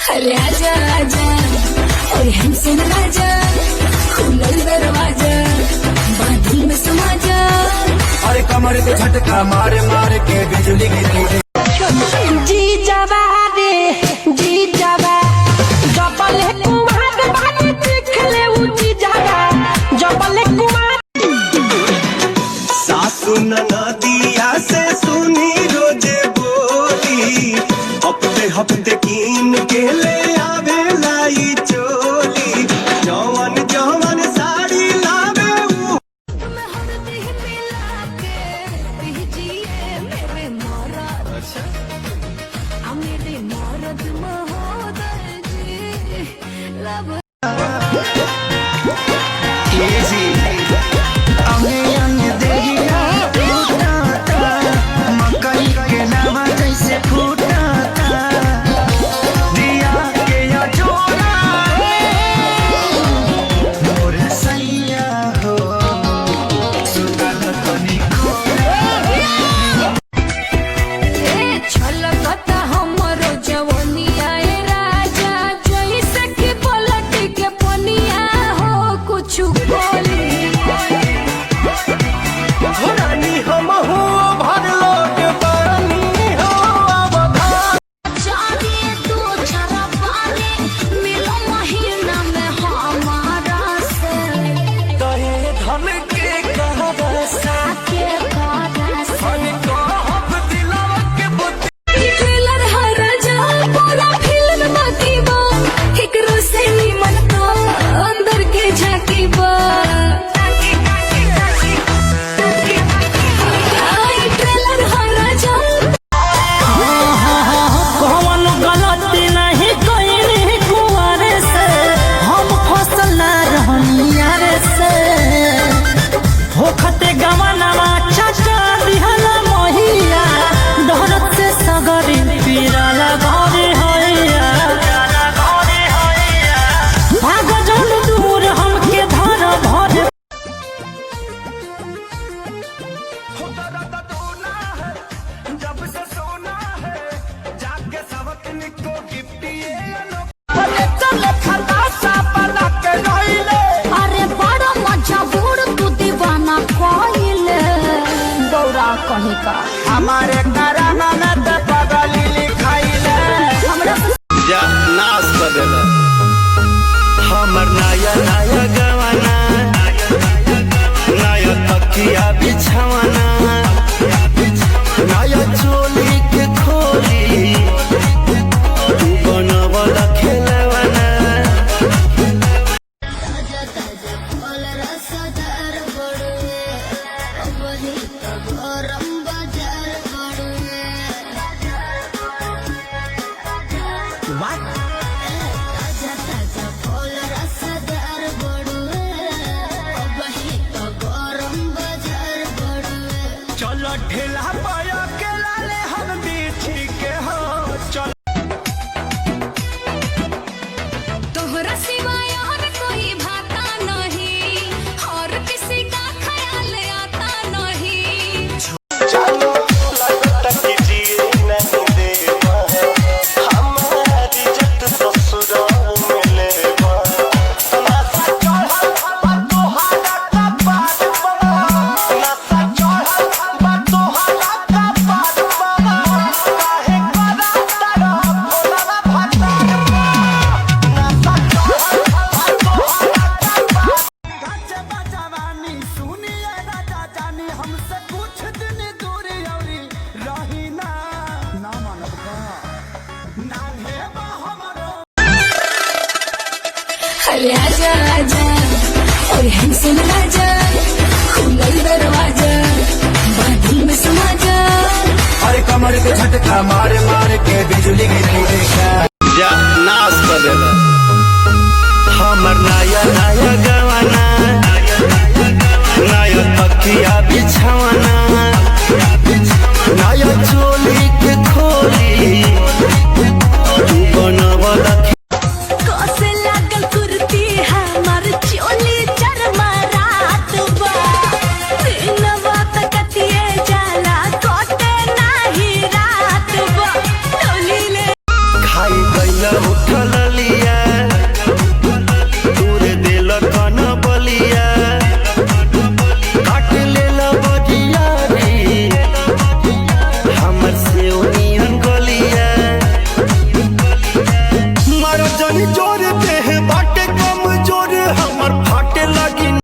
अरे आजा आजा और हमसे ना जा, खुला दरवाजा बादल में समा जा। अरे कमर के झटका मार मार के बिजली गिरी। जी जावा रे जी जावा, जबल कुमार बात देखले ऊंची जावा, जबल कुमार। सासु नदिया से सुनी रोजे बोली, हफ्ते हफ्ते कीन के ले आवे लाई चोली, जवन जवन साड़ी लावे मैं हरदी मिला के पीजिए मेरे मौरत, मेरे मौरत महोदय जी लब। कहीं का हमारे करानत पगली लिखाइले जा नाश कर देला हमर नया नया गवाना, नया तकिया बिछवाना, नया चोली के खोली, तू बनवला खेलवाना। ताजा ताजा फल रसदार बड़ुए, वही तो गरम बाजार बड़ुए। ताजा ताजा फल रसदार बड़ुए, वही तो गरम बाजार बड़ुए। चलो ढेला पाया के लाले हम बीठी के हो चल। तोहरा सिवाय और कोई भाता नहीं, और किसी का ख्याल आता नहीं। चलो लगता कि जिए नहीं देवा, हमारी इज्जत ससुराल में लेवा। नशा चढ़ल बा तोहरा का बात बा, नशा चढ़ल बा तोहरा का बात बा, काहे करा तारा भोला भतार बा। नशा चढ़ल बा तोहरा का बात। काचे बजवानी सुनिए राजा जानी, हमसे कुछ दिन दूरी औरी रही ना मानब का ना हेबा हमरो। अरे आजा आजा और हमसे ना जा, खुला दरवाजा बादल में समा जा। अरे कमर के झटका मार मार के बिजली गिरी जा नाश कर देला हमर नया नया गवाना, नया तकिया